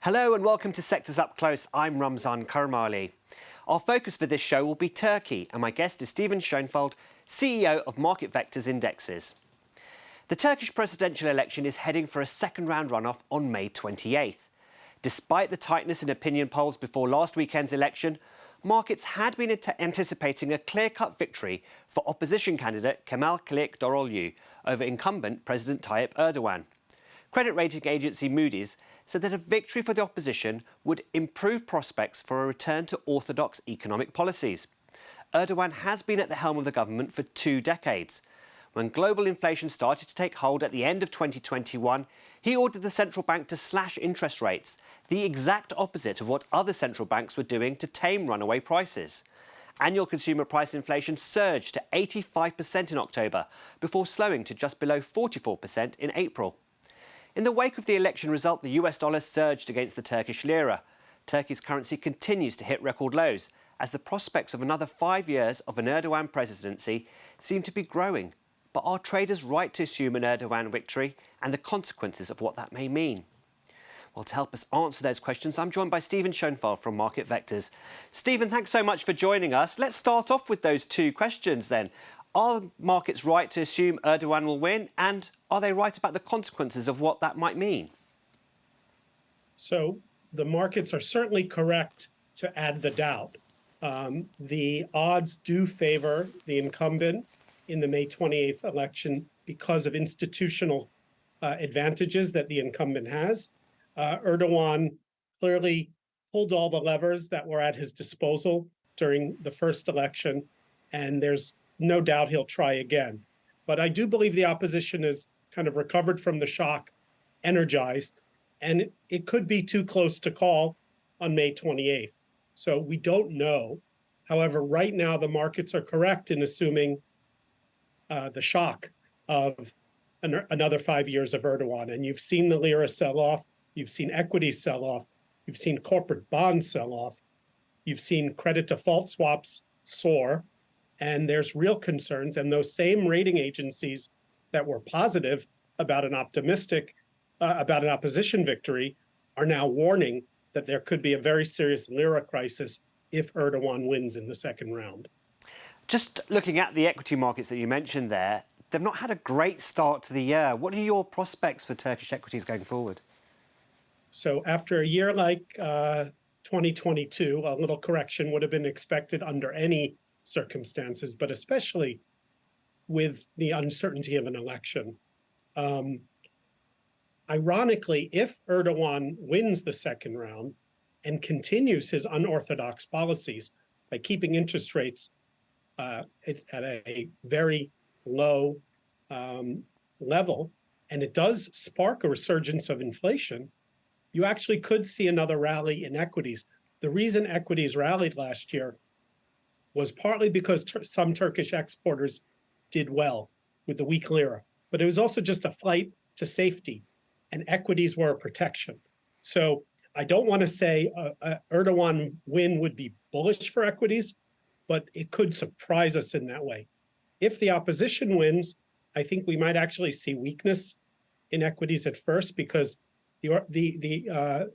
Hello and welcome to Sectors Up Close. I'm Ramzan Karmali. Our focus for this show will be Turkey, and my guest is Stephen Schoenfeld, CEO of MarketVectors Indexes. The Turkish presidential election is heading for a second-round runoff on May 28th. Despite the tightness in opinion polls before last weekend's election, markets had been anticipating a clear-cut victory for opposition candidate Kemal Kılıçdaroğlu over incumbent President Tayyip Erdogan. Credit rating agency Moody's said that a victory for the opposition would improve prospects for a return to orthodox economic policies. Erdogan has been at the helm of the government for 2 decades. When global inflation started to take hold at the end of 2021, he ordered the central bank to slash interest rates, the exact opposite of what other central banks were doing to tame runaway prices. Annual consumer price inflation surged to 85% in October, before slowing to just below 44% in April. In the wake of the election result, the US dollar surged against the Turkish lira. Turkey's currency continues to hit record lows, as the prospects of another 5 years of an Erdogan presidency seem to be growing. But are traders right to assume an Erdogan victory and the consequences of what that may mean? Well, to help us answer those questions, I'm joined by Stephen Schoenfeld from MarketVectors. Stephen, thanks so much for joining us. Let's start off with those 2 questions then. Are markets right to assume Erdogan will win? And are they right about the consequences of what that might mean? So the markets are certainly correct to add the doubt. The odds do favor the incumbent in the May 28th election because of institutional advantages that the incumbent has. Erdogan clearly pulled all the levers that were at his disposal during the first election, and there's no doubt he'll try again. But I do believe the opposition is kind of recovered from the shock, energized, and it could be too close to call on May 28th. So we don't know. However, right now the markets are correct in assuming the shock of another 5 years of Erdogan. And you've seen the lira sell off, you've seen equities sell off, you've seen corporate bonds sell off, you've seen credit default swaps soar, and there's real concerns. And those same rating agencies that were positive about an opposition victory are now warning that there could be a very serious lira crisis if Erdogan wins in the second round. Just looking at the equity markets that you mentioned there, they've not had a great start to the year. What are your prospects for Turkish equities going forward? So after a year like 2022, a little correction would have been expected under any circumstances, but especially with the uncertainty of an election. Ironically, if Erdogan wins the second round and continues his unorthodox policies by keeping interest rates at a very low level, and it does spark a resurgence of inflation, you actually could see another rally in equities. The reason equities rallied last year was partly because some Turkish exporters did well with the weak lira, but it was also just a flight to safety, and equities were a protection. So I don't want to say Erdogan win would be bullish for equities, but it could surprise us in that way. If the opposition wins, I think we might actually see weakness in equities at first, because the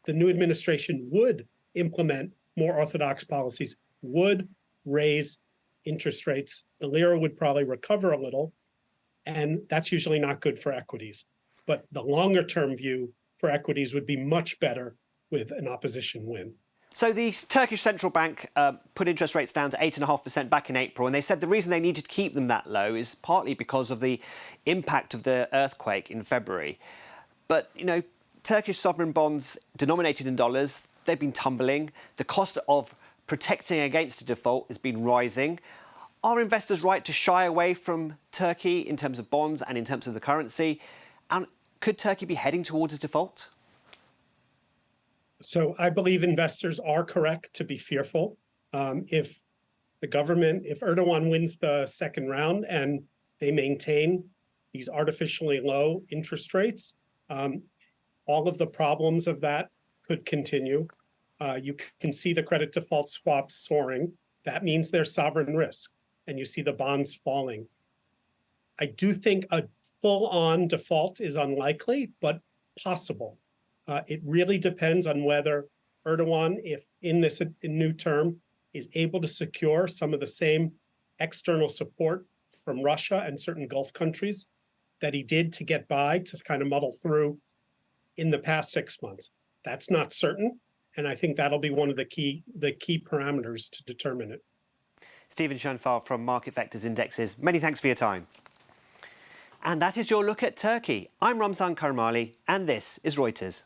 new administration would implement more orthodox policies, would raise interest rates. The lira would probably recover a little, and that's usually not good for equities. But the longer term view for equities would be much better with an opposition win. So the Turkish central bank put interest rates down to 8.5% back in April, and they said the reason they needed to keep them that low is partly because of the impact of the earthquake in February. But, you know, Turkish sovereign bonds denominated in dollars, they've been tumbling. The cost of protecting against a default has been rising. Are investors right to shy away from Turkey in terms of bonds and in terms of the currency? And could Turkey be heading towards a default? So I believe investors are correct to be fearful. If Erdogan wins the second round and they maintain these artificially low interest rates, all of the problems of that could continue. You can see the credit default swaps soaring. That means there's sovereign risk, and you see the bonds falling. I do think a full-on default is unlikely, but possible. It really depends on whether Erdogan, if in this new term, is able to secure some of the same external support from Russia and certain Gulf countries that he did to get by, to kind of muddle through in the past 6 months. That's not certain, and I think that'll be one of the key parameters to determine it. Stephen Schoenfeld from MarketVectors Indexes, many thanks for your time. And that is your look at Turkey. I'm Ramzan Karmali, and this is Reuters.